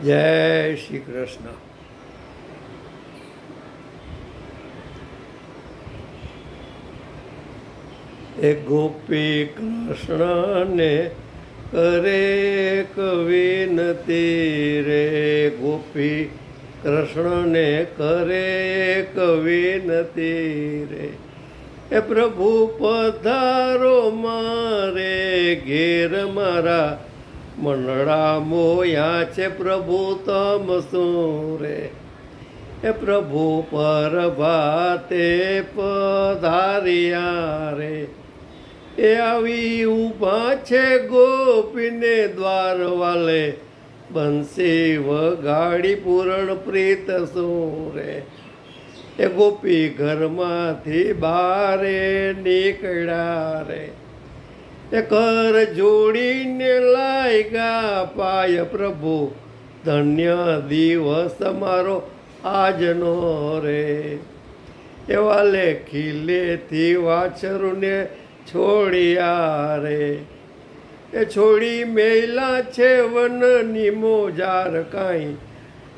જય શ્રી કૃષ્ણ. એ ગોપી કૃષ્ણને કરે વિનતી રે, ગોપી કૃષ્ણને કરે વિનતી રે. એ પ્રભુ પધારો મારે ઘેર, મારા મનડા મોયા છે પ્રભુ તમ શું રે. એ પ્રભુ પર ભાતે પધાર્યા રે. એ આવી ઊભા છે ગોપીને દ્વાર વાલે, બંસી વગાડી પૂરણ પ્રીત શું રે. એ ગોપી ઘરમાંથી બારે નીકળ્યા રે. એ કર જોડીને લાગ્યા પાય પ્રભુ, ધન્ય દિવસ મારો આજનો રે. એ વાલે ખીલેથી વાછરુને છોડ્યા રે. એ છોડી મેલા છે વનની મોજાર, કાંઈ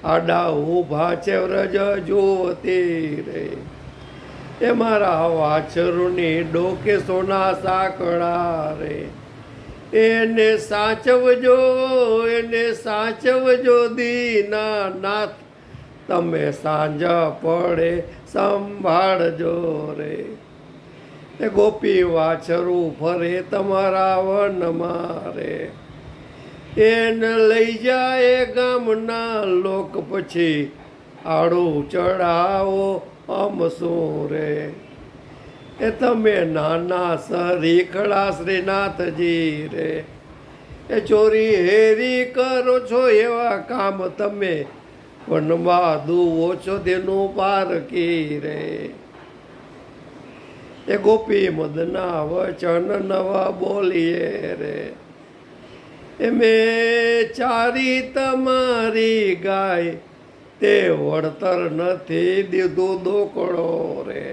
આડા ઊભા છે વ્રજ જોતી રે. એ મારા વાછરુની ડોકે સોના સાંકળા રે. એને સાચવજો, એને સાચવજો દીના નાથ, તમે સાંજ પડે સંભાળજો રે. એ ગોપી વાછરું ફરે તમારા વનમાં રે. એને લઈ જાય ગામના લોક, પછી આડું ચડાવો અમ શું રે. એ તમે નાના સરીખડા શ્રીનાથજી રે. એ ચોરી હેરી કરો છો એવા કામ તમે, વનમાં દુવો છો તેનું પારકી રે. એ ગોપી મદના વચન નવા બોલીએ રે. એ મેં ચારી તમારી ગાય, તે વળતર નથી દીધું દોકડો રે.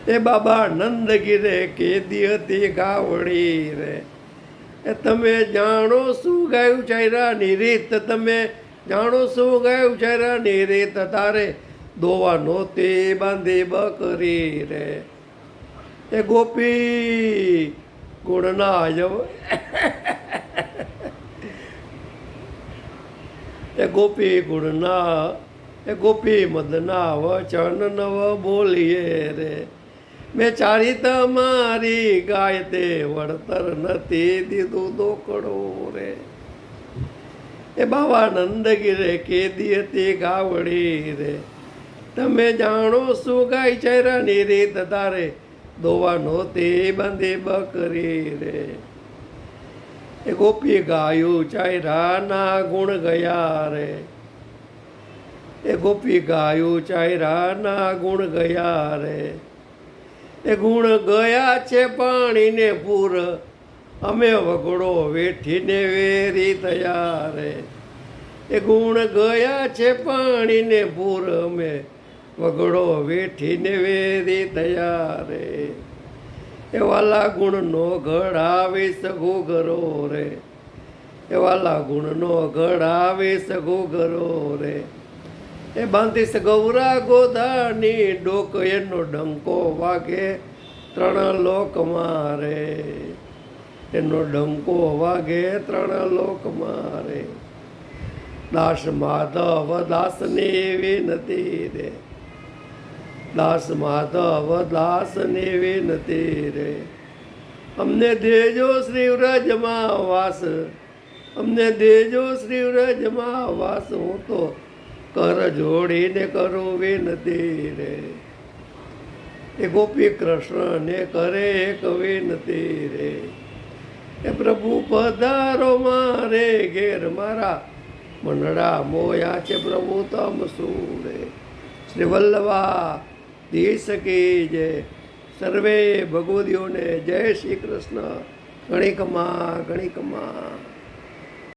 એ બાબા નંદગીરે કીધી હતી ગાવડી રે. એ તમે જાણો શું ગાયું ચાયરાની રીત, તમે જાણો શું ગાયું ચાયરાની રીત, તારે દોવા નહોતી બાંધી બકરી રે. એ ગોપી ગુણના એ ગોપી ગુણના, એ ગોપી મદના વચન નવ બોલીએ રે. મેં ચારી તમારી ગાય, તે વળતર નથી દીધું દોકડો રે. એ બાબા નંદગીરે કેદી હતી ગાવડી રે. તમે જાણો શું ગાય ચાયરાની રીત, તારે દોવા નહોતી બાંધી બકરી રે. એ ગોપી ગાયું ચાયરાના ગુણ ગયા રે. એ ગોપી ગાયું ચાયરાના ગુણ ગયા રે. એ ગુણ ગયા છે પાણીને પૂર, અમે વગડો વેઠીને વેરી થયા રે. એ ગુણ ગયા છે પાણીને પૂર, અમે વગડો વેઠીને વેરી થયા રે. એ વાલા ગુણનો ઘડાવી સગુગરો રે. એ વાલા ગુણનો ઘડાવી સગુગરો રે. એ બાંધીશ ગૌરા ગોદાની ડોક, એનો ડંકો વાગે ત્રણ લોકમાં રે. એનો ડંકો વાગે ત્રણ લોકમાં રે. દાસ માધવ દાસની વિનતી રે. દાસ માધવ દાસની વિનતી રે. અમને દેજો શ્રી વ્રજમાં વાસ, અમને દેજો શ્રી વ્રજમાં વાસ, હું તો કર જોડીને કરું વિનતી રે. એ ગોપી કૃષ્ણને કરે એક વિનતી રે. એ પ્રભુ પધારો મારે ઘેર, મારા મનડા મોયા છે પ્રભુ તમ શું રે. શ્રી વલ્લભા દેશ કી જય. સર્વે ભગવદીઓને જય શ્રી કૃષ્ણ. ગણિકમાં ગણિકમાં.